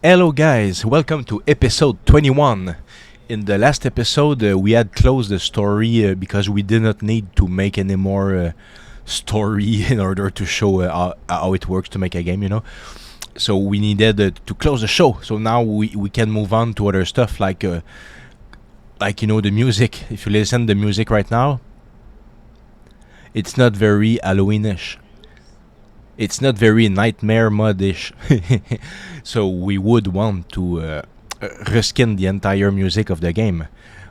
Hello, guys. Welcome to episode 21. In the last episode, we had closed the story because we did not need to make any more story in order to show how it works to make a game. So we needed to close the show. So now we can move on to other stuff like the music. If you listen to the music right now, it's not very Halloweenish. It's not very nightmare modish. So we would want to reskin the entire music of the game.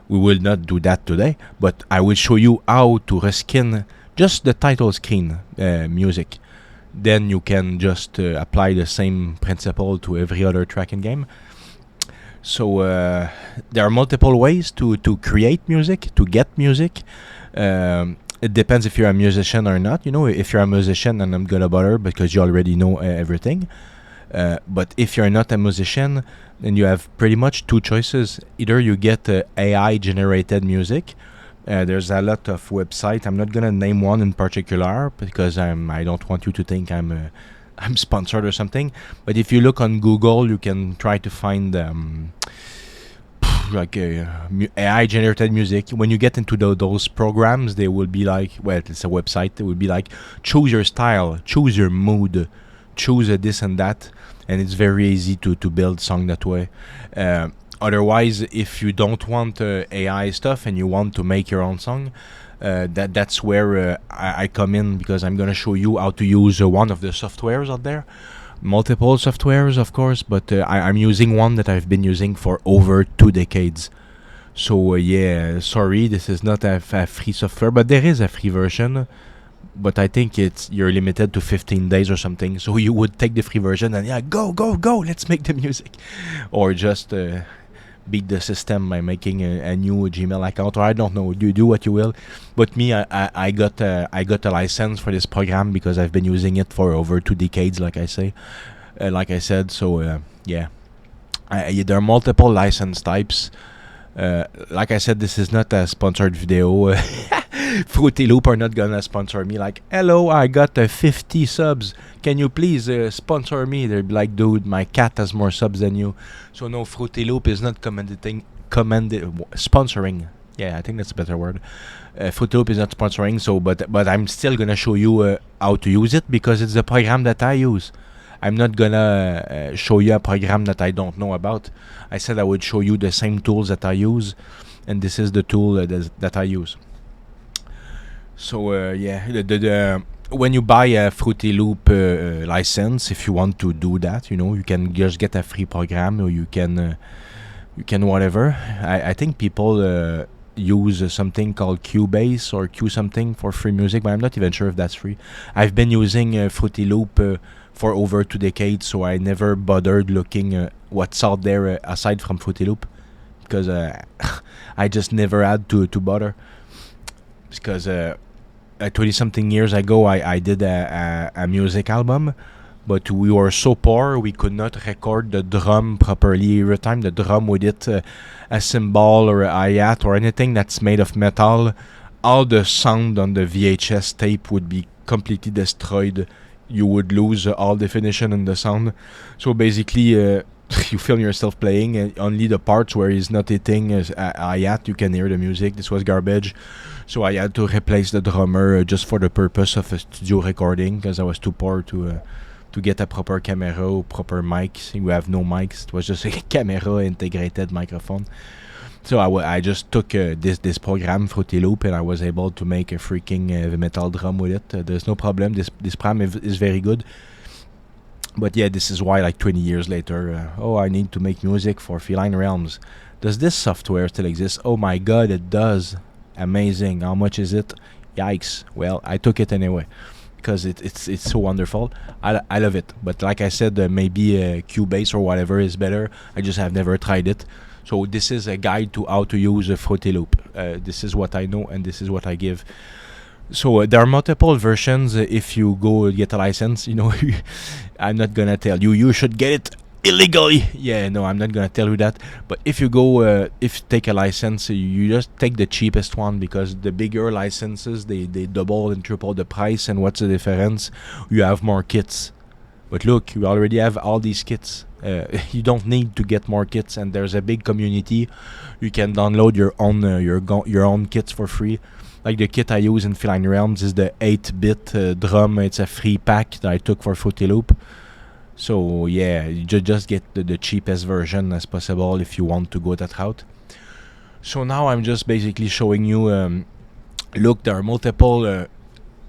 We will not do that today, but I will show you how to reskin just the title screen music. Then you can just apply the same principle to every other track in game. So there are multiple ways to create music, to get music. It depends if you're a musician or not. If you're a musician, and I'm gonna bother because you already know everything. But if you're not a musician, then you have pretty much two choices. Either you get AI generated music. There's a lot of websites. I'm not gonna name one in particular because I don't want you to think I'm sponsored or something. But if you look on Google, you can try to find AI generated music. When you get into those programs, they will be like, well, it's a website. It will be like, choose your style, choose your mood, choose this and that, and it's very easy to build song that way. Otherwise, if you don't want AI stuff and you want to make your own song, that's where I come in, because I'm gonna show you how to use one of the softwares out there. Multiple softwares, of course, but I'm using one that I've been using for over 2 decades. So sorry, this is not a free software, but there is a free version. But I think you're limited to 15 days or something. So you would take the free version and go, let's make the music, or just beat the system by making a new Gmail account, or I don't know. You do what you will. But me, I got a license for this program because I've been using it for over 2 decades, like I said. So there are multiple license types. Like I said, this is not a sponsored video. Fruity Loop are not gonna sponsor me. Like, hello, I got 50 subs. Can you please sponsor me? They'd be like, dude, my cat has more subs than you. So no, Fruity Loop is not sponsoring. Yeah, I think that's a better word. Fruity Loop is not sponsoring. So, but I'm still gonna show you how to use it because it's the program that I use. I'm not gonna show you a program that I don't know about. I said I would show you the same tools that I use, and this is the tool that I use. So when you buy a Fruity Loop license, if you want to do that, you can just get a free program, or you can whatever. I think people use something called Cubase or Q something for free music, but I'm not even sure if that's free. I've been using Fruity Loop for over 2 decades, so I never bothered looking what's out there aside from Fruity Loop, because I just never had to bother. Because 20-something years ago, I did a music album, but we were so poor we could not record the drum properly. Every time the drum would hit a cymbal or a hi-hat or anything that's made of metal, all the sound on the VHS tape would be completely destroyed. You would lose all definition in the sound. So basically, you film yourself playing, and only the parts where he's not hitting a hi-hat, you can hear the music. This was garbage. So I had to replace the drummer just for the purpose of a studio recording, because I was too poor to get a proper camera or proper mics. We have no mics. It was just a camera integrated microphone. So I just took this program, Fruity Loop, and I was able to make a freaking metal drum with it. There's no problem. This program is very good. But yeah, this is why, like 20 years later, I need to make music for Feline Realms. Does this software still exist? Oh my god, it does. Amazing. How much is it? Yikes. Well, I took it anyway because it's so wonderful. I love it. But like I said, maybe Cubase or whatever is better. I just have never tried it. So this is a guide to how to use a Fruity Loop. This is what I know, and this is what I give. So there are multiple versions. If you go get a license, I'm not gonna tell you should get it illegally. Yeah, no, I'm not gonna tell you that. But if you go, if you take a license, you just take the cheapest one, because the bigger licenses, they double and triple the price. And what's the difference? You have more kits. But look, you already have all these kits. You don't need to get more kits, and there's a big community. You can download your own kits for free. Like the kit I use in Feline Realms is the 8-bit drum. It's a free pack that I took for Fruity Loop. So yeah, you just get the cheapest version as possible if you want to go that route. So now I'm just basically showing you. Look, there are multiple.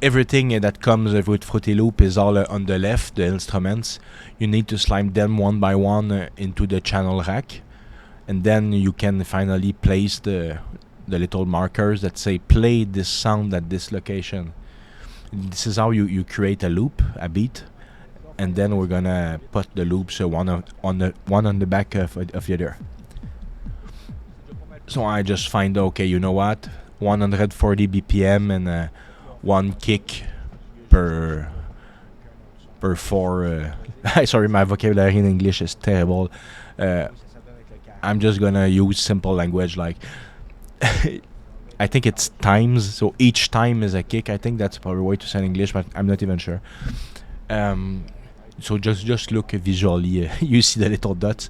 Everything that comes with Fruity Loop is all on the left, the instruments. You need to slime them one by one into the channel rack, and then you can finally place the little markers that say play this sound at this location. This is how you create a loop, a beat, and then we're gonna put the loops one on the back of the other. So I just find, okay, you know what, 140 BPM and one kick per 4. Sorry, my vocabulary in English is terrible. I'm just gonna use simple language like I think it's times. So each time is a kick. I think that's the proper way to say in English, but I'm not even sure. So just look visually. You see the little dots.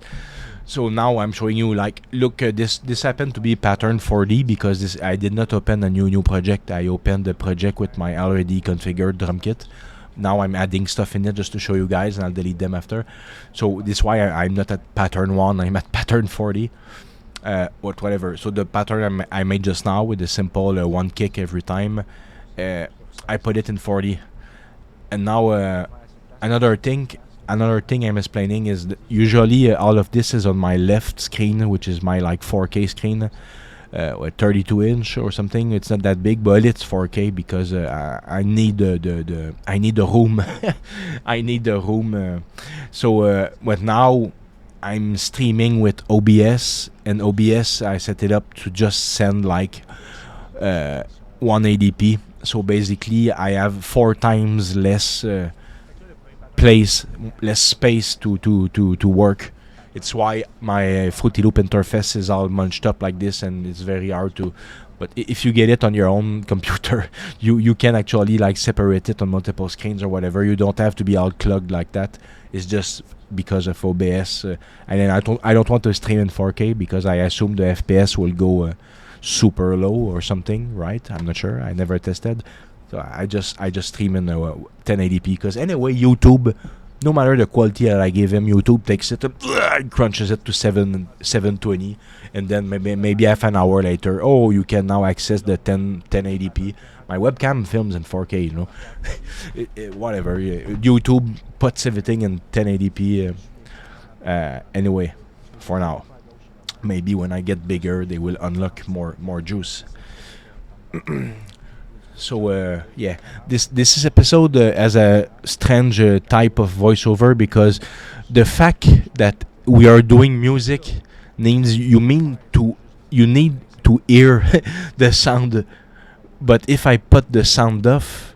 So now I'm showing you, like, look, this happened to be pattern 4D because I did not open a new project. I opened the project with my already configured drum kit. Now I'm adding stuff in it just to show you guys, and I'll delete them after. So this is why I'm not at pattern 1, I'm at pattern 40. Whatever. So the pattern I made just now with the simple one kick every time, I put it in 40. And now another thing I'm explaining is that usually all of this is on my left screen, which is my like 4K screen, 32-inch or something. It's not that big, but it's 4K because I need I need the room. I need the room. But now I'm streaming with OBS, and OBS I set it up to just send like 180p. So basically I have 4 times less less space to work. It's why my Fruity Loop interface is all munched up like this, and it's very hard to. But if you get it on your own computer, you can actually like separate it on multiple screens or whatever. You don't have to be all clogged like that. It's just because of OBS, and then I don't want to stream in 4K because I assume the FPS will go super low or something, right? I'm not sure. I never tested. So I just stream in 1080p because anyway, YouTube, no matter the quality that I give him, YouTube takes it and crunches it to 720, and then maybe half an hour later, oh, you can now access the 1080p. My webcam films in 4K, you know. Whatever. YouTube puts everything in 1080p. Anyway, for now. Maybe when I get bigger, they will unlock more juice. So yeah, this episode has a strange type of voiceover because the fact that we are doing music means you need to hear the sound. But if I put the sound off,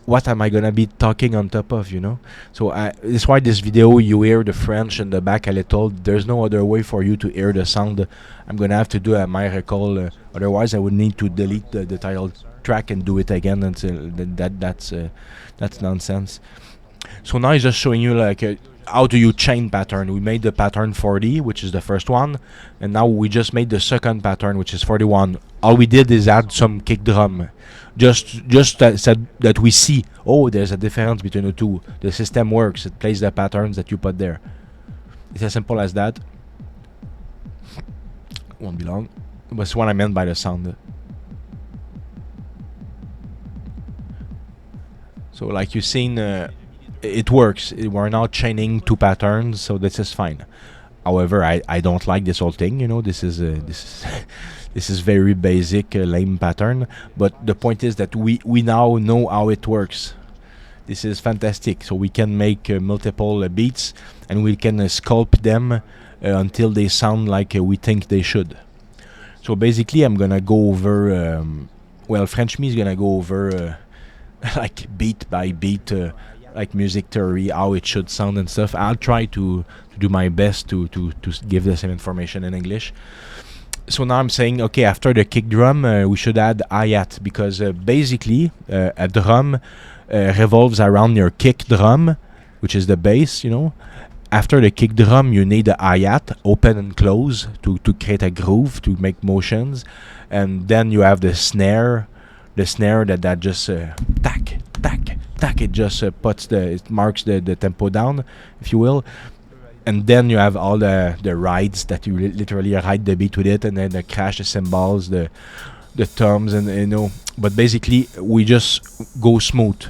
what am I gonna be talking on top of, you know? So that's why this video you hear the French in the back a little. There's no other way for you to hear the sound. I'm gonna have to do a miracle. Otherwise, I would need to delete the title track and do it again until that's nonsense. So now he's just showing you like how do you chain pattern. We made the pattern 40, which is the first one, and now we just made the second pattern, which is 41. All we did is add some kick drum, just that we see, oh, there's a difference between the two. The system works, it plays the patterns that you put there. It's as simple as that. Won't be long. That's what I meant by the sound. So like you've seen, it works. We're now chaining 2 patterns, so this is fine. However, I don't like this whole thing. You know, this is this is very basic, lame pattern. But the point is that we now know how it works. This is fantastic. So we can make multiple beats, and we can sculpt them until they sound like we think they should. So basically, I'm gonna go over. French me is gonna go over. Like beat by beat, like music theory, how it should sound and stuff. I'll try to do my best to give the same information in English. So now I'm saying, okay, after the kick drum, we should add hi-hat because basically a drum revolves around your kick drum, which is the bass, you know. After the kick drum, you need the hi-hat, open and close, to create a groove, to make motions. And then you have the snare that just tack, tack, tack. It just it marks the tempo down, if you will. And then you have all the rides that you literally ride the beat with it, and then the crash, the cymbals, the toms, and you know. But basically, we just go smooth.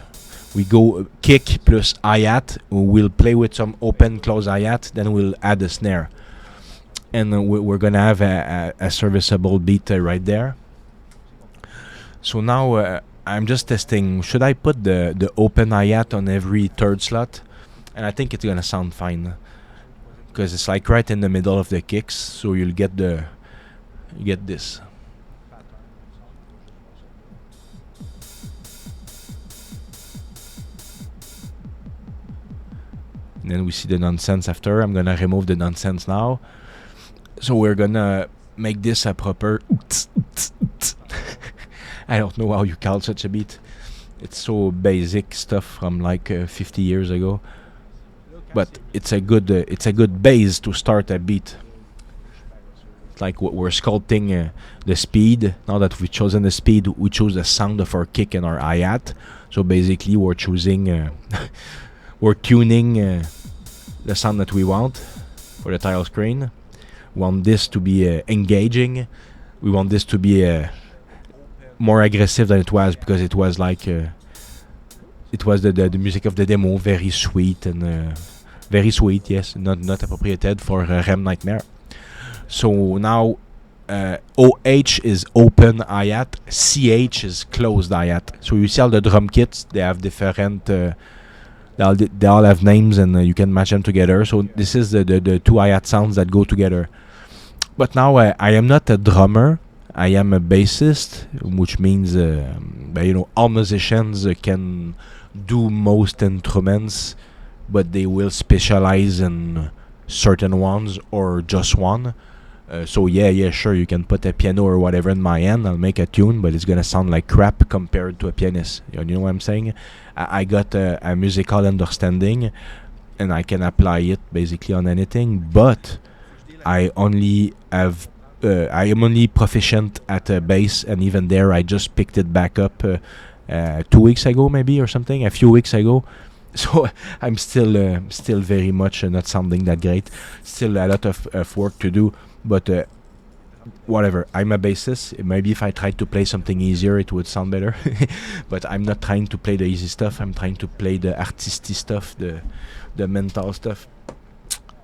We go kick plus hi-hat. We'll play with some open, close hi-hat. Then we'll add a snare, and we're gonna have a serviceable beat right there. So now I'm just testing. Should I put the open hi-hat on every third slot? And I think it's gonna sound fine, because it's like right in the middle of the kicks. So you get this. And then we see the nonsense after. I'm gonna remove the nonsense now. So we're gonna make this a proper. I don't know how you call such a beat. It's so basic stuff from like 50 years ago. But it's a good base to start a beat. It's like we're sculpting the speed. Now that we've chosen the speed, we choose the sound of our kick and our hi-hat. So basically, we're choosing. We're tuning the sound that we want for the title screen. We want this to be engaging. We want this to be more aggressive than it was, because it was like it was the music of the demo, very sweet and very sweet. Yes, not appropriated for REM Nightmare. So now OH is open hi-hat, CH is closed hi-hat. So you see all the drum kits, they have different. They all have names, and you can match them together. So this is the two hi-hat sounds that go together. But now I am not a drummer. I am a bassist, which means all musicians can do most instruments, but they will specialize in certain ones or just one. So sure, you can put a piano or whatever in my hand. I'll make a tune, but it's gonna sound like crap compared to a pianist. You know what I'm saying? I got a musical understanding, and I can apply it basically on anything. But I am only proficient at bass, and even there, I just picked it back up 2 weeks ago, maybe, or something, a few weeks ago. So I'm still very much not sounding that great. Still a lot of work to do. But whatever, I'm a bassist. Maybe if I tried to play something easier, it would sound better. But I'm not trying to play the easy stuff. I'm trying to play the artisty stuff, the mental stuff.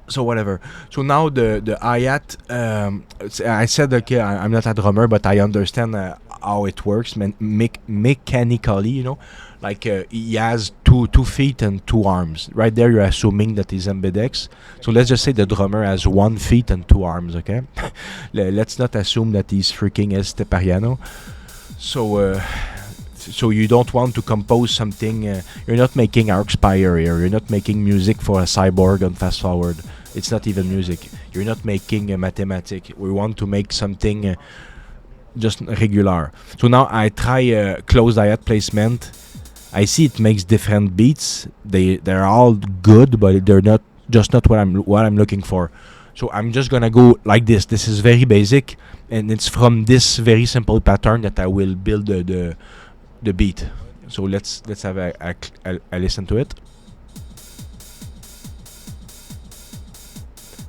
So whatever. So now the hi-hat. I said okay, I'm not a drummer, but I understand how it works mechanically. You know, like he has two feet and two arms. Right there, you're assuming that he's ambidex. So let's just say the drummer has 1 feet and 2 arms. Okay, let's not assume that he's freaking Estepariano. So you don't want to compose something. You're not making Arcspire here. You're not making music for a cyborg on Fast Forward. It's not even music. You're not making a mathematic. We want to make something just regular. So now I try closed hi-hat placement. I see it makes different beats. They're all good, but they're not what I'm looking for. So I'm just gonna go like this. This is very basic, and it's from this very simple pattern that I will build the beat. So let's have a listen to it.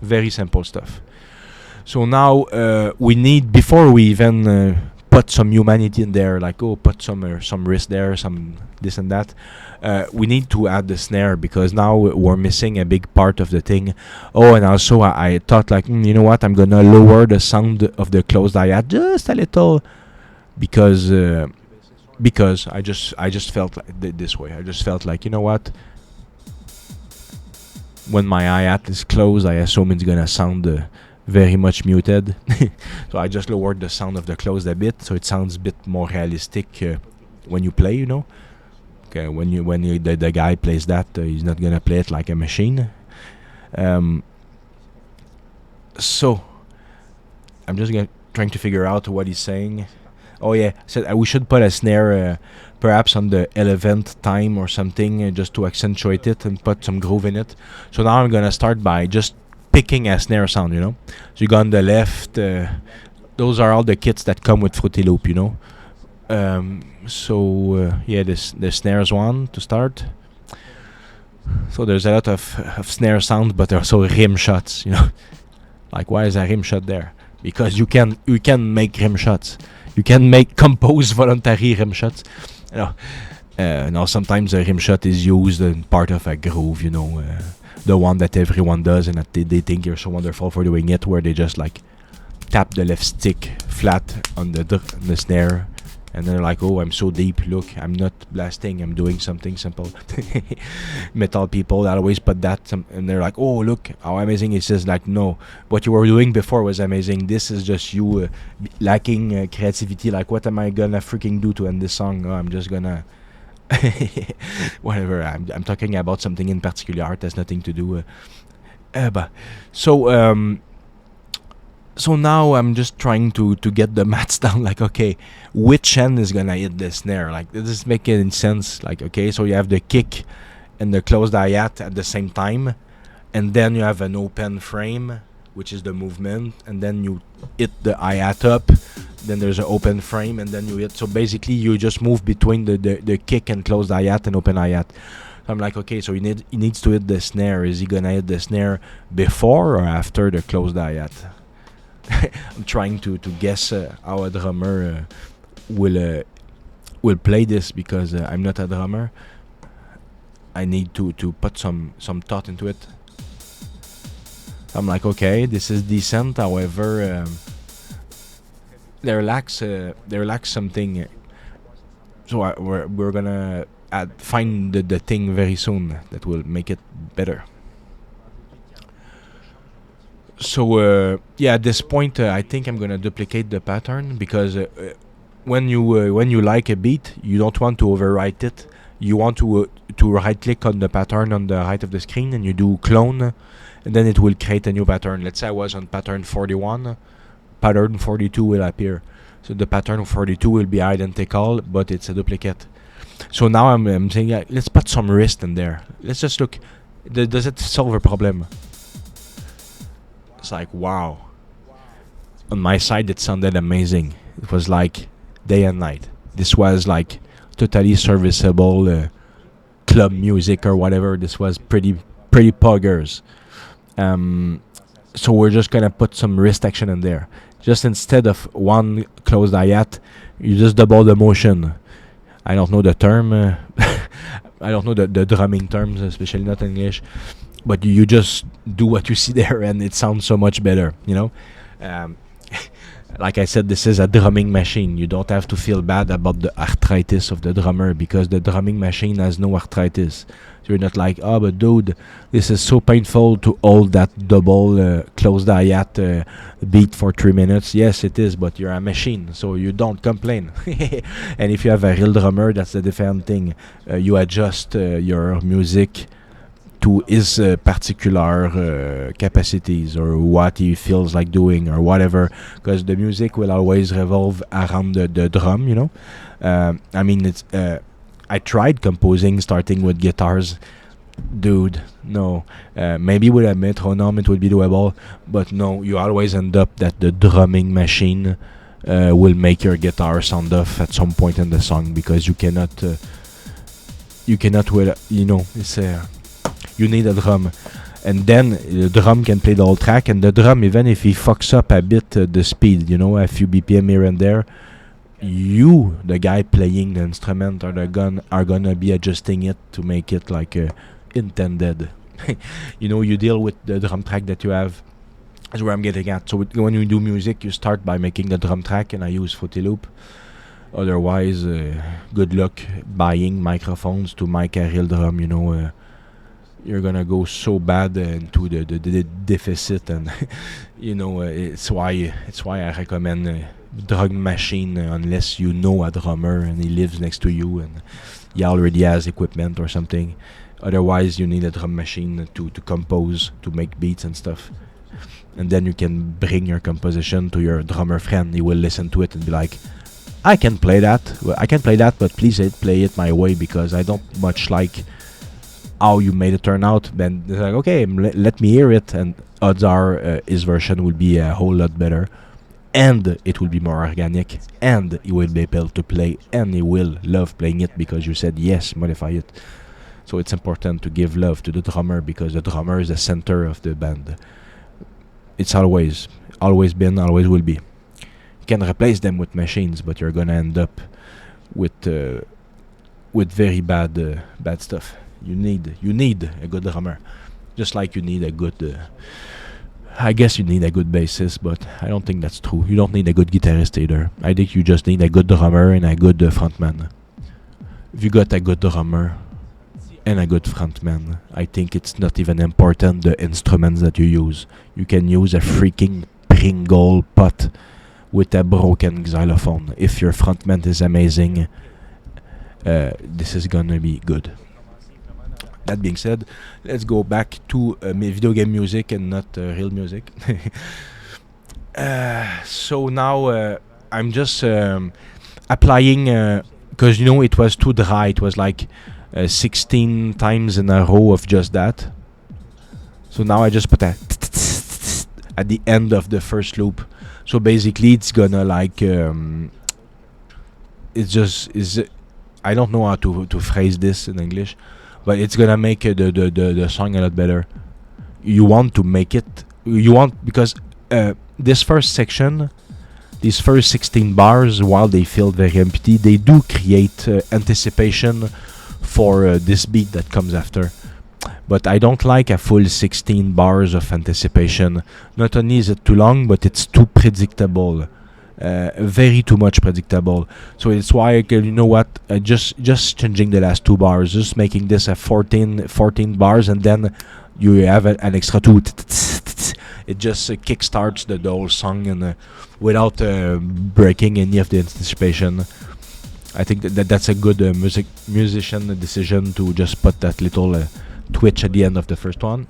Very simple stuff. So now we need, before we even put some humanity in there, like put some wrist there, some this and that, we need to add the snare, because now we're missing a big part of the thing. And also I thought like, you know what, I'm gonna lower the sound of the closed hi-hat just a little, because I just felt like this way. I just felt like, you know what, when my hi-hat is closed, I assume it's gonna sound very much muted. So I just lowered the sound of the closed a bit, so it sounds a bit more realistic when you play, you know. Okay, when the guy plays that, he's not gonna play it like a machine. So I'm just trying to figure out what he's saying. Oh yeah, so we should put a snare, perhaps on the 11th time or something, just to accentuate it and put some groove in it. So now I'm gonna start by just picking a snare sound. So you go on the left. Those are all the kits that come with Fruity Loop. Yeah, the snares one to start. So there's a lot of snare sounds, but there are also rim shots. Like, why is a rim shot there? Because you can make rim shots. You can compose voluntary rim shots. Now sometimes a rim shot is used in part of a groove. The one that everyone does, and that they think you're so wonderful for doing it, where they just like tap the left stick flat on the snare. And they're like, oh, I'm so deep. Look, I'm not blasting. I'm doing something simple. Metal people always put that. And they're like, oh, look, how amazing it is. Like, no, what you were doing before was amazing. This is just you lacking creativity. Like, what am I going to freaking do to end this song? Oh, I'm just going to... whatever. I'm talking about something in particular. It has nothing to do. So now I'm just trying to get the maths down. Like, okay, which end is gonna hit the snare? Like, does this make any sense? Like, okay, so you have the kick and the closed hi-hat at the same time, and then you have an open frame, which is the movement, and then you hit the hi-hat up, then there's an open frame, and then you hit. So basically, you just move between the kick and closed hi-hat and open hi-hat. So I'm like, okay, so he needs to hit the snare. Is he gonna hit the snare before or after the closed hi-hat? I'm trying to guess how a drummer will play this, because I'm not a drummer. I need to put some thought into it. I'm like, okay, this is decent. However, there lacks something. So we're gonna find the thing very soon that will make it better. So at this point, I think I'm gonna duplicate the pattern, because when you like a beat, you don't want to overwrite it. You want to right click on the pattern on the right of the screen, and you do clone, and then it will create a new pattern. Let's say I was on pattern 41, pattern 42 will appear. So the pattern 42 will be identical, but it's a duplicate. So now I'm saying, let's put some wrist in there. Let's just look. Does it solve a problem? It's like, wow. On my side, it sounded amazing. It was like day and night. This was like totally serviceable club music or whatever. This was pretty poggers. So we're just gonna put some wrist action in there. Just instead of one closed hi-hat, you just double the motion. I don't know the term. I don't know the drumming terms, especially not in English. But you just do what you see there, and it sounds so much better, Like I said, this is a drumming machine. You don't have to feel bad about the arthritis of the drummer, because the drumming machine has no arthritis. So you're not like, oh, but dude, this is so painful to hold that double closed hi-hat beat for 3 minutes. Yes, it is, but you're a machine, so you don't complain. And if you have a real drummer, that's a different thing. You adjust your music to his particular capacities, or what he feels like doing, or whatever, because the music will always revolve around the drum. I mean, it's I tried composing starting with guitars. Dude, no. Maybe with a metronome it would be doable, but no, you always end up that the drumming machine will make your guitar sound off at some point in the song, because you cannot it's you need a drum, and then the drum can play the whole track, and the drum, even if he fucks up a bit the speed, a few BPM here and there, you, the guy playing the instrument or the gun, are gonna be adjusting it to make it like intended. You deal with the drum track that you have. That's where I'm getting at. So when you do music, you start by making the drum track, and I use Fruity Loop. Otherwise, good luck buying microphones to mic a real drum. You're gonna go so bad into the deficit, and it's why I recommend drum machine, unless you know a drummer and he lives next to you and he already has equipment or something. Otherwise, you need a drum machine to compose, to make beats and stuff. And then you can bring your composition to your drummer friend. He will listen to it and be like, I can play that. I can play that, but please play it my way because I don't much like how you made it turn out. Then it's like, okay, let me hear it, and odds are his version will be a whole lot better, and it will be more organic, and he will be able to play, and he will love playing it because you said yes, modify it. So it's important to give love to the drummer because the drummer is the center of the band. It's always been, always will be. You can replace them with machines, but you're gonna end up with very bad stuff. You need a good drummer, just like you need a good. I guess you need a good bassist, but I don't think that's true. You don't need a good guitarist either. I think you just need a good drummer and a good frontman. If you got a good drummer and a good frontman, I think it's not even important the instruments that you use. You can use a freaking Pringle pot with a broken xylophone. If your frontman is amazing, this is gonna be good. That being said, let's go back to video game music and not real music. So now I'm just applying, because it was too dry. It was like 16 times in a row of just that. So now I just put a at the end of the first loop. So basically it's gonna like it's just is I don't know how to phrase this in English, but it's gonna make the song a lot better. You want to make it. You want because this first section, these first 16 bars, while they feel very empty, they do create anticipation for this beat that comes after. But I don't like a full 16 bars of anticipation. Not only is it too long, but it's too predictable. Very too much predictable. So it's why you know what? Just changing the last two bars, just making this a 14 bars, and then you have an extra two. It just kickstarts the whole song and without breaking any of the anticipation. I think that's a good musician decision to just put that little twitch at the end of the first one.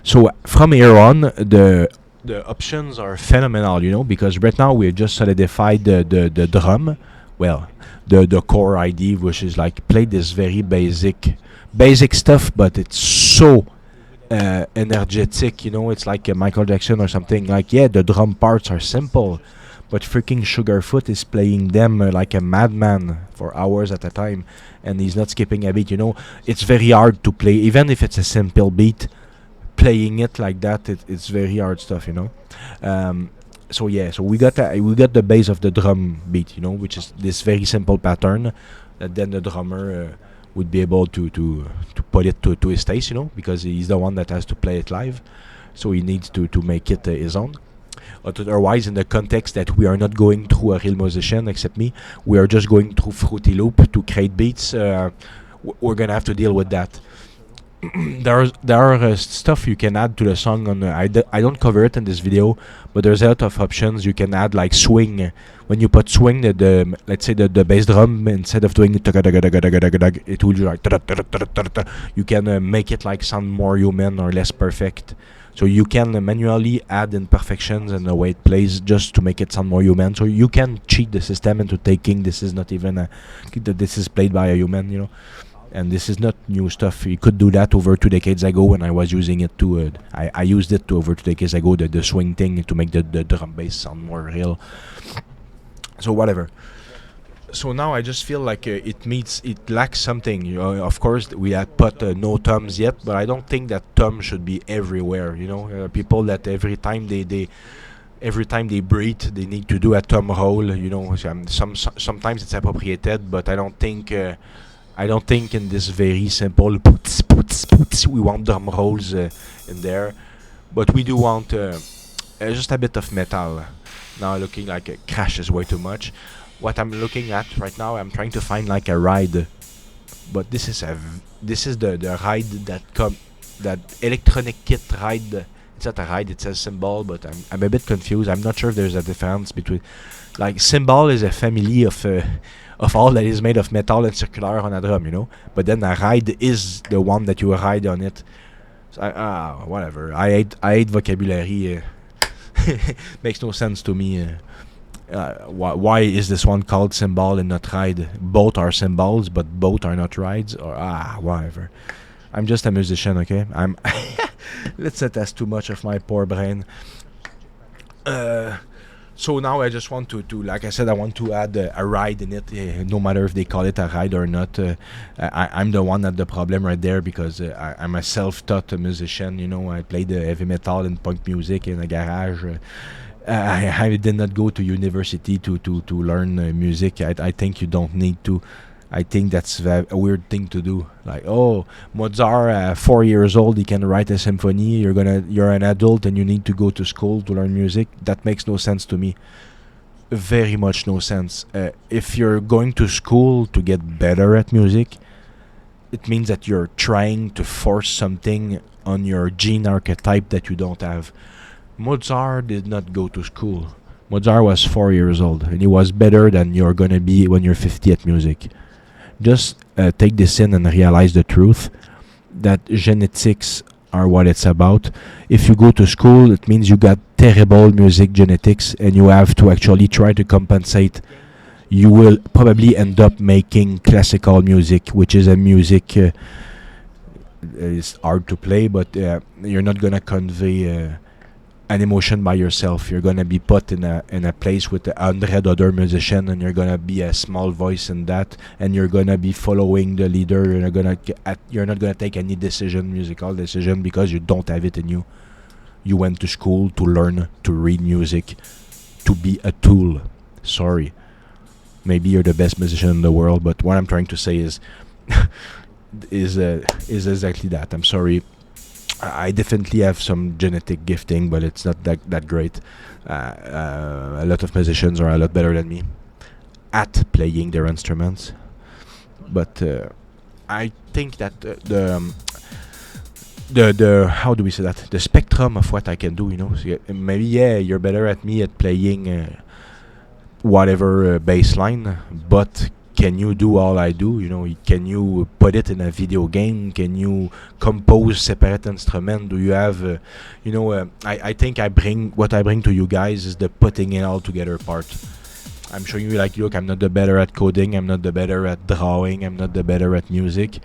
So from here on, the options are phenomenal, because right now we just solidified the drum. Well, the core ID, which is like play this very basic stuff, but it's so energetic. It's like Michael Jackson or something. Like, yeah, the drum parts are simple, but freaking Sugarfoot is playing them like a madman for hours at a time, and he's not skipping a beat. It's very hard to play, even if it's a simple beat. Playing it like that, it's very hard stuff. So we got the base of the drum beat, which is this very simple pattern that then the drummer would be able to put it to his taste, because he's the one that has to play it live, so he needs to make it his own. Otherwise, in the context that we are not going through a real musician except me, we are just going through Fruity Loop to create beats. We're gonna have to deal with that. there are stuff you can add to the song on I don't cover it in this video, but there's a lot of options you can add, like swing. When you put swing, the let's say the bass drum, instead of doing it will do like you can make it like sound more human or less perfect. So you can manually add imperfections and the way it plays just to make it sound more human. So you can cheat the system into taking this is not even this is played by a human, and this is not new stuff. You could do that over 2 decades ago when I was using it to. I used it to over 2 decades ago, the swing thing, to make the drum bass sound more real. So whatever. So now I just feel like it lacks something. Of course, we had put no toms yet, but I don't think that tom should be everywhere. People that every time they breathe, they need to do a tom roll. Sometimes it's appropriated, but I don't think in this very simple we want drum rolls in there, but we do want just a bit of metal. Now looking like a crash is way too much. What I'm looking at right now, I'm trying to find like a ride, but this is the ride that electronic kit ride. It's not a ride, it says cymbal, but I'm a bit confused. I'm not sure if there's a difference between, like, cymbal is a family of all that is made of metal and circular on a drum, but then a ride is the one that you ride on it. So whatever. I hate vocabulary. Makes no sense to me. Why is this one called cymbal and not ride? Both are cymbals, but both are not rides, or whatever. I'm just a musician, okay? I'm. Let's not ask too much of my poor brain. So now I just want to like I said, I want to add a ride in it, no matter if they call it a ride or not. I'm the one at the problem right there because I'm a self-taught musician. You know, I played heavy metal and punk music in a garage. I did not go to university to learn music. I think you don't need to. I think that's a weird thing to do. Like, oh, Mozart, 4 years old, he can write a symphony. You're an adult and you need to go to school to learn music. That makes no sense to me. Very much no sense. If you're going to school to get better at music, it means that you're trying to force something on your gene archetype that you don't have. Mozart did not go to school. Mozart was 4 years old and he was better than you're gonna be when you're 50 at music. Just take this in and realize the truth that genetics are what it's about. If you go to school, it means you got terrible music genetics and you have to actually try to compensate. You will probably end up making classical music, which is a music is hard to play, but you're not gonna convey an emotion by yourself. You're gonna be put in a place with 100 other musicians, and you're gonna be a small voice in that, and you're gonna be following the leader. You're not gonna take any musical decision, because you don't have it in you. You went to school to learn to read music, to be a tool. Sorry, maybe you're the best musician in the world, but what I'm trying to say is is exactly that. I'm sorry. I definitely have some genetic gifting, but it's not that great. A lot of musicians are a lot better than me at playing their instruments, but I think that the how do we say that, the spectrum of what I can do, so maybe you're better at me at playing whatever bass line, but can you do all I do? Can you put it in a video game? Can you compose separate instruments? Do you have, I think what I bring to you guys is the putting it all together part. I'm showing you, like, look, I'm not the better at coding, I'm not the better at drawing, I'm not the better at music,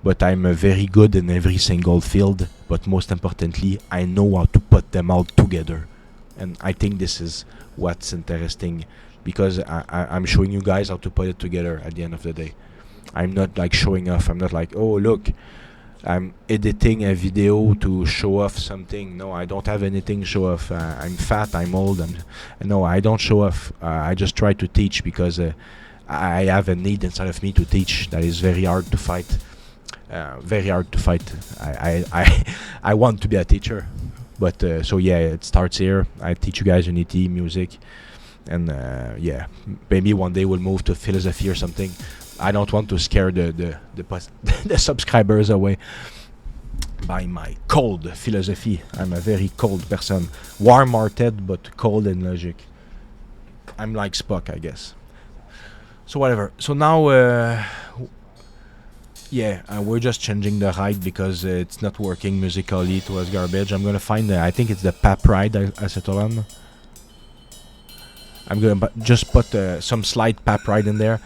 but I'm very good in every single field. But most importantly, I know how to put them all together. And I think this is what's interesting, because I'm showing you guys how to put it together at the end of the day. I'm not like showing off. I'm not like, oh, look, I'm editing a video to show off something. No, I don't have anything to show off. I'm fat, I'm old. No, I don't show off. I just try to teach, because I have a need inside of me to teach that is very hard to fight. Very hard to fight. I want to be a teacher. But so yeah, it starts here. I teach you guys Unity, music. And maybe one day we'll move to philosophy or something. I don't want to scare the subscribers away by my cold philosophy. I'm a very cold person, warm-hearted but cold in logic. I'm like Spock, I guess. So whatever. So now, we're just changing the ride because it's not working musically. It was garbage. I'm gonna find. I think it's the PAP ride I settled on. I'm gonna just put some slight PAP ride in there,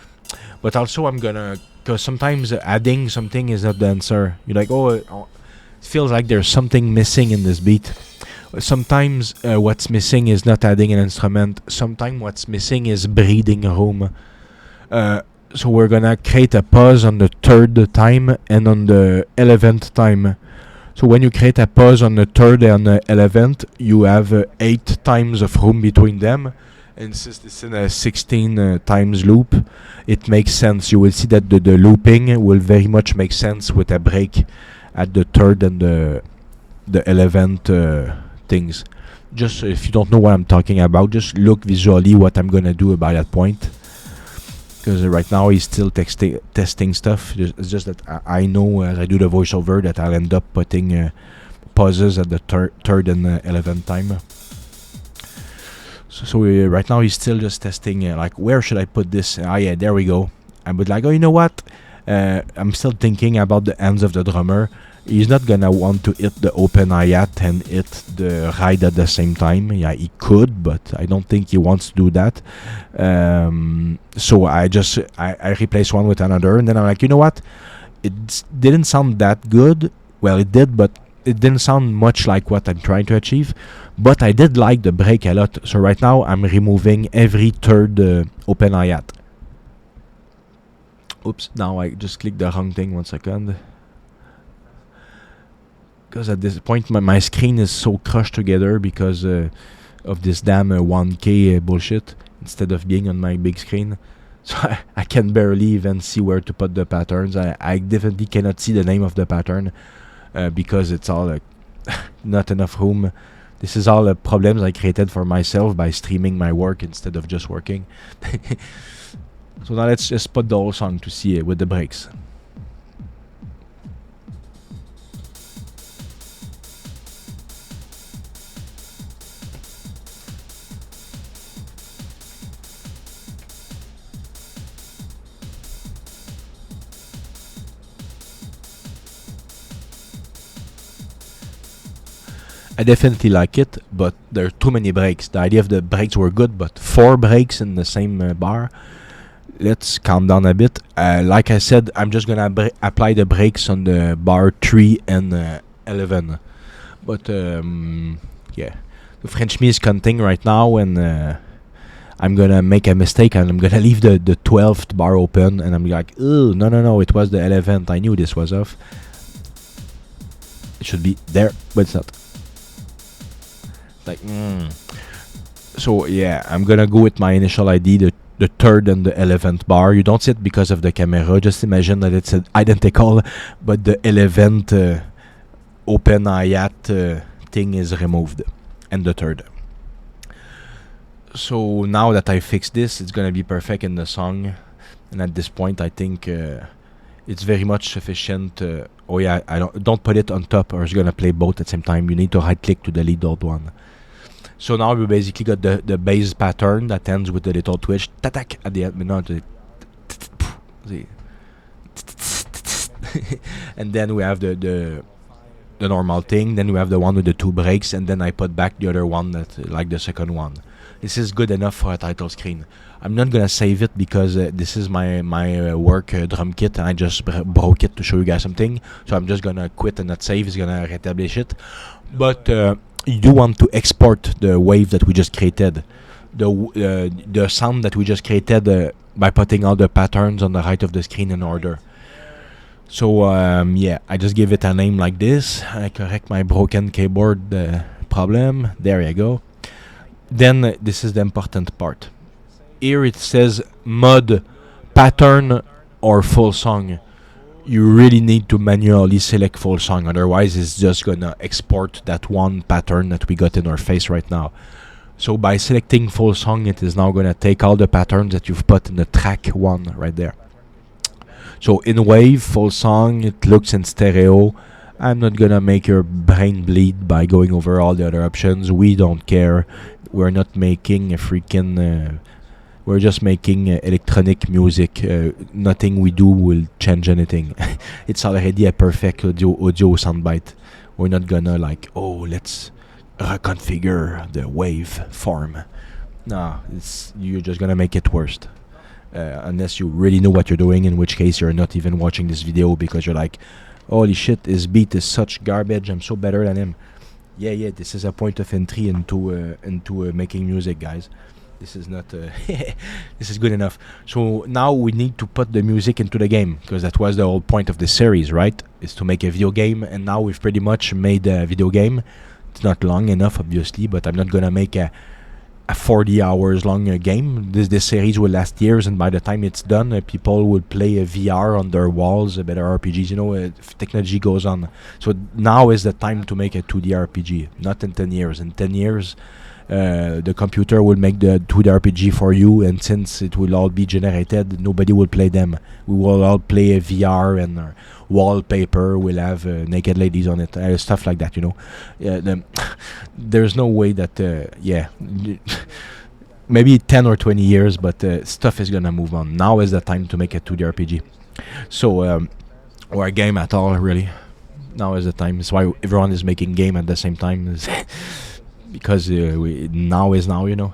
but also I'm gonna, because sometimes adding something is not the answer. You're like, it feels like there's something missing in this beat. Sometimes what's missing is not adding an instrument. Sometimes what's missing is breathing room. So we're gonna create a pause on the 3rd time and on the 11th time. So when you create a pause on the 3rd and the 11th, you have 8 times of room between them. And since it's in a 16 times loop, it makes sense. You will see that the looping will very much make sense with a break at the 3rd and the 11th things. Just if you don't know what I'm talking about, just look visually what I'm gonna do about that point. Because right now he's still testing stuff. It's just that I know as I do the voiceover that I'll end up putting pauses at the 3rd and 11th time. So right now he's still just testing, like, where should I put this? There we go. I would like, you know what? I'm still thinking about the hands of the drummer. He's not gonna want to hit the open hi-hat and hit the ride at the same time. Yeah, he could, but I don't think he wants to do that. So I replaced one with another, and then I'm like, you know what? It didn't sound that good. Well, it did, but it didn't sound much like what I'm trying to achieve. But I did like the break a lot. So right now I'm removing every third open hi-hat. Oops! Now I just clicked the wrong thing. 1 second. Because at this point my screen is so crushed together because of this damn 1K bullshit instead of being on my big screen. So I can barely even see where to put the patterns. I definitely cannot see the name of the pattern because it's all not enough room. This is all problems I created for myself by streaming my work instead of just working. So now let's just put the whole song to see with the breaks. I definitely like it, but there are too many breaks. The idea of the breaks were good, but 4 breaks in the same bar. Let's calm down a bit. Like I said, I'm just gonna apply the brakes on the bar 3 and 11. But yeah, the French me is counting right now, and I'm gonna make a mistake, and I'm gonna leave the 12th bar open, and I'm like, oh no, it was the 11th. I knew this was off. It should be there, but it's not. Like, so yeah, I'm gonna go with my initial ID, the 3rd and the 11th bar. You don't see it because of the camera. Just imagine that it's identical, but the 11th open hi-hat thing is removed, and the 3rd. So now that I fixed this, it's gonna be perfect in the song, and at this point, I think it's very much sufficient. Oh yeah, I don't put it on top, or it's gonna play both at the same time. You need to right-click to delete the old one. So now we basically got the bass pattern that ends with the little twitch tatak at the end, not the and then we have the normal thing. Then we have the one with the 2 breaks, and then I put back the other one that like the second one. This is good enough for a title screen. I'm not gonna save it because this is my work drum kit, and I just broke it to show you guys something. So I'm just gonna quit and not save. It's gonna reestablish it, but. You do want to export the wave that we just created, the sound that we just created by putting all the patterns on the right of the screen in order. So yeah, I just give it a name like this. I correct my broken keyboard problem. There you go. Then this is the important part. Here it says mod pattern or full song. You really need to manually select full song, otherwise it's just gonna export that one pattern that we got in our face right now. So by selecting full song, it is now gonna take all the patterns that you've put in the track 1 right there. So in wave, full song, it looks in stereo. I'm not gonna make your brain bleed by going over all the other options. We don't care. We're not making a freaking we're just making electronic music. Nothing we do will change anything. It's already a perfect audio soundbite. We're not gonna like, oh, let's reconfigure the wave form. No, you're just gonna make it worse. Unless you really know what you're doing, in which case you're not even watching this video because you're like, holy shit, his beat is such garbage, I'm so better than him. Yeah, this is a point of entry into making music, guys. This is not this is good enough. So now we need to put the music into the game, because that was the whole point of the series, right? Is to make a video game, and now we've pretty much made a video game. It's not long enough, obviously, but I'm not gonna make a 40 hours long game. This series will last years, and by the time it's done, people will play a VR on their walls, better RPGs. You know, if technology goes on. So now is the time to make a 2D RPG, not in 10 years. In 10 years, the computer will make the 2D RPG for you, and since it will all be generated, nobody will play them. We will all play a VR, and wallpaper will have naked ladies on it, stuff like that, you know. There's no way that, maybe 10 or 20 years, but stuff is gonna move on. Now is the time to make a 2D RPG. So, or a game at all, really. Now is the time. It's why everyone is making game at the same time. Because now is now, you know.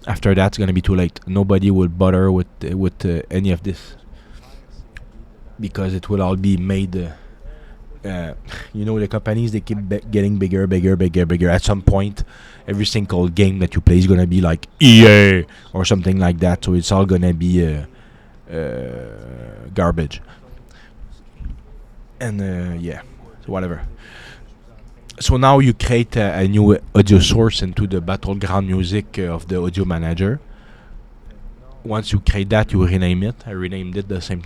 After that, it's gonna be too late. Nobody will bother with any of this because it will all be made. You know, the companies, they keep getting bigger, bigger, bigger, bigger. At some point, every single game that you play is gonna be like EA or something like that. So it's all gonna be garbage. And yeah, so whatever. So now you create a new audio source into the battleground music of the audio manager. Once you create that, you rename it. I renamed it the same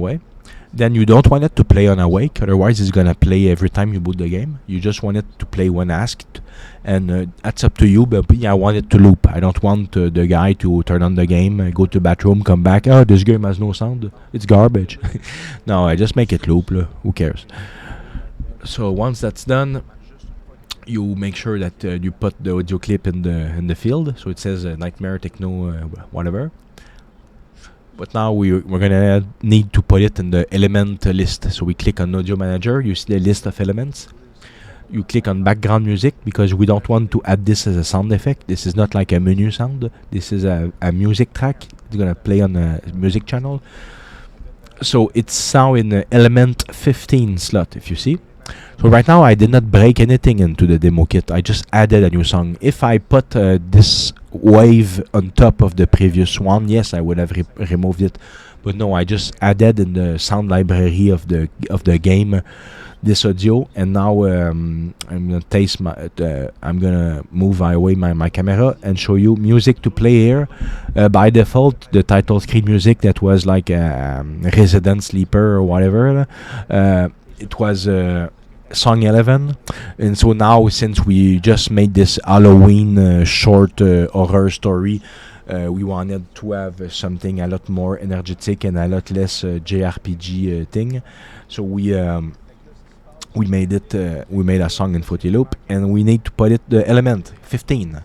way. Then you don't want it to play on awake, otherwise it's gonna play every time you boot the game. You just want it to play when asked, and that's up to you. But I want it to loop. I don't want the guy to turn on the game, go to the bathroom, come back. Oh, this game has no sound. It's garbage. No, I just make it loop. Who cares? So once that's done, you make sure that you put the audio clip in the field. So it says Nightmare Techno, whatever. But now we're gonna need to put it in the element list. So we click on Audio Manager. You see the list of elements. You click on background music because we don't want to add this as a sound effect. This is not like a menu sound. This is a music track. It's gonna play on a music channel. So it's now in the element 15 slot, if you see. So right now I did not break anything into the demo kit. I just added a new song. If I put this wave on top of the previous one, yes, I would have removed it. But no, I just added in the sound library of the game this audio, and now I'm gonna taste I'm gonna move away my camera and show you music to play here. By default, the title screen music that was like Resident Sleeper or whatever. It was song 11, and so now since we just made this Halloween short horror story, we wanted to have something a lot more energetic and a lot less JRPG thing. So we made a song in Fruity Loop, and we need to put it the element 15.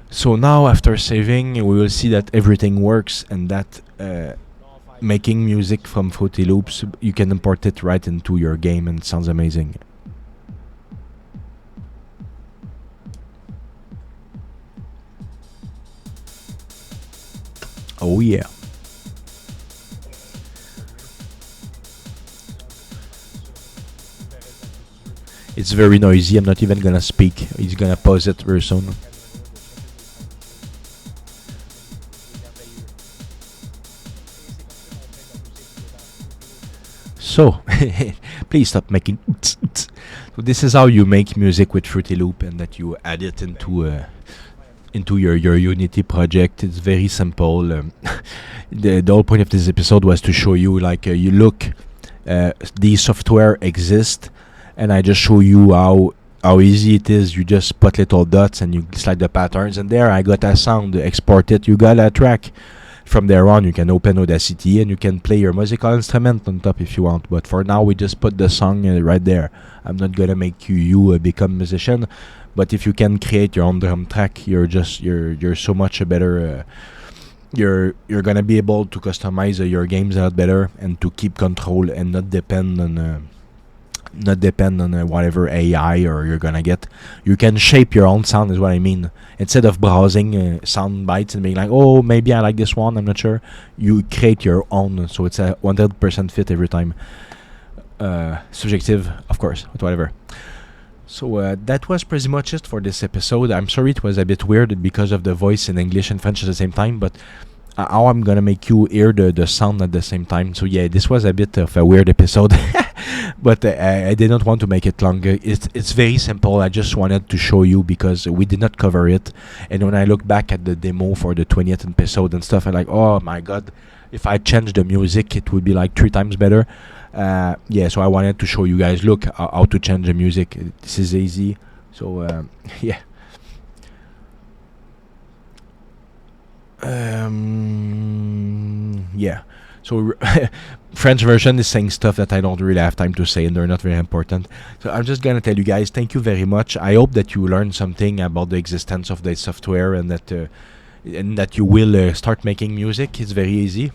So now after saving, we will see that everything works, and that making music from Fruity Loops, you can import it right into your game, and it sounds amazing. Oh yeah. It's very noisy. I'm not even gonna speak. He's gonna pause it very soon. So, please stop making. So this is how you make music with Fruity Loop, and that you add it into your Unity project. It's very simple. The whole point of this episode was to show you, like, you look, these software exist, and I just show you how easy it is. You just put little dots and you slide the patterns, and there I got a sound. Export it. You got a track. From there on, you can open Audacity and you can play your musical instrument on top if you want. But for now, we just put the song right there. I'm not gonna make you become a musician, but if you can create your own drum track, you're so much a better. You're gonna be able to customize your games a lot better and to keep control and not depend on. Not depend on whatever AI or you're gonna get. You can shape your own sound, is what I mean. Instead of browsing sound bites and being like, oh, maybe I like this one, I'm not sure. You create your own, so it's a 100% fit every time. Subjective, of course, but whatever. So that was pretty much it for this episode. I'm sorry it was a bit weird because of the voice in English and French at the same time, but how I'm gonna make you hear the sound at the same time. So yeah, this was a bit of a weird episode. But I did not want to make it longer. It's very simple. I just wanted to show you because we did not cover it. And when I look back at the demo for the 20th episode and stuff, I'm like, oh my god, if I change the music, it would be like 3 times better. Yeah, so I wanted to show you guys, look, how to change the music. This is easy. So yeah. Yeah. So French version is saying stuff that I don't really have time to say, and they're not very important. So I'm just gonna tell you guys, thank you very much. I hope that you learned something about the existence of the software, and that you will start making music. It's very easy.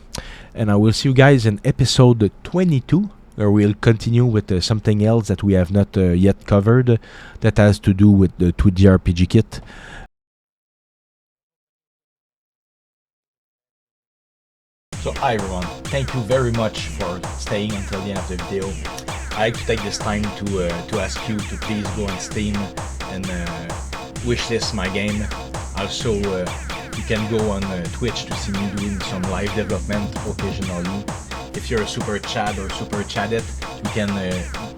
And I will see you guys in episode 22. we'll continue with something else that we have not yet covered that has to do with the 2D RPG kit. So hi everyone, thank you very much for staying until the end of the video. I like to take this time to ask you to please go on Steam and wishlist my game. Also, you can go on Twitch to see me doing some live development occasionally. If you're a super chat or super chatted, you can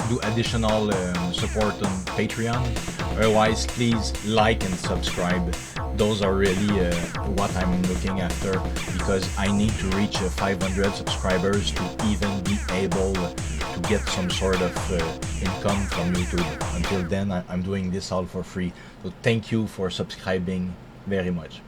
do additional support on Patreon. Otherwise, please like and subscribe. Those are really what I'm looking after, because I need to reach 500 subscribers to even be able to get some sort of income from YouTube. Until then, I'm doing this all for free. So thank you for subscribing very much.